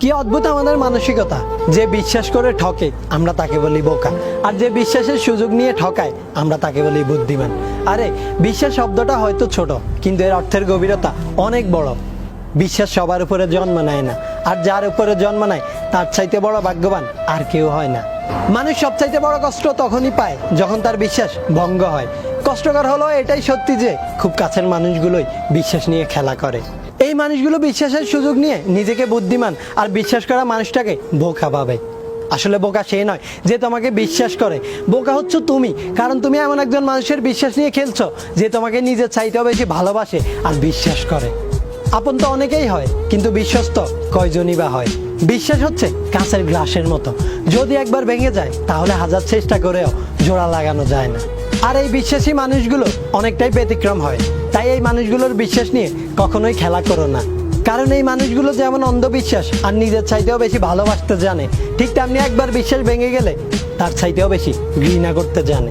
কি অদ্ভুত আমাদের মানসিকতা, যে বিশ্বাস করে ঠকে আমরা তাকে বলি বোকা, আর যে বিশ্বাসের সুযোগ নিয়ে ঠকায় আমরা তাকে বলি বুদ্ধিমান। আরে বিশ্বাস শব্দটা হয়তো ছোট, কিন্তু এর অর্থের গভীরতা অনেক বড়। বিশ্বাস সবার উপরে জন্ম নেয় না, আর যার উপরে জন্ম নেয় তার চাইতে বড় ভাগ্যবান আর কেউ হয় না। মানুষ সবচাইতে বড় কষ্ট তখনই পায় যখন তার বিশ্বাস ভঙ্গ হয়। কষ্টকর হলো এটাই সত্যি যে খুব কাছের মানুষগুলোই বিশ্বাস নিয়ে খেলা করে। এই মানুষগুলো বিশ্বাসের সুযোগ নিয়ে নিজেকে বুদ্ধিমান আর বিশ্বাস করা মানুষটাকে বোকা ভাবে। আসলে বোকা সে নয় যে তোমাকে বিশ্বাস করে, বোকা হচ্ছে তুমি, কারণ তুমি এমন একজন মানুষের বিশ্বাস নিয়ে খেলছো যে তোমাকে নিজের চাইতেও বেশি ভালোবাসে আর বিশ্বাস করে। আপন তো অনেকেই হয়, কিন্তু বিশ্বস্ত কয়জনই বা হয়। বিশ্বাস হচ্ছে কাঁচের গ্লাসের মতো, যদি একবার ভেঙে যায় তাহলে হাজার চেষ্টা করেও জোড়া লাগানো যায় না। আর এই বিশ্বাসী মানুষগুলো অনেকটাই ব্যতিক্রম হয়, তাই এই মানুষগুলোর বিশ্বাস নিয়ে কখনোই খেলা করো না। কারণ এই মানুষগুলো যেমন অন্ধবিশ্বাস আর নিজের চাইতেও বেশি ভালোবাসতে জানে, ঠিক তেমনি একবার বিশ্বাস ভেঙে গেলে তার চাইতেও বেশি ঘৃণা করতে জানে।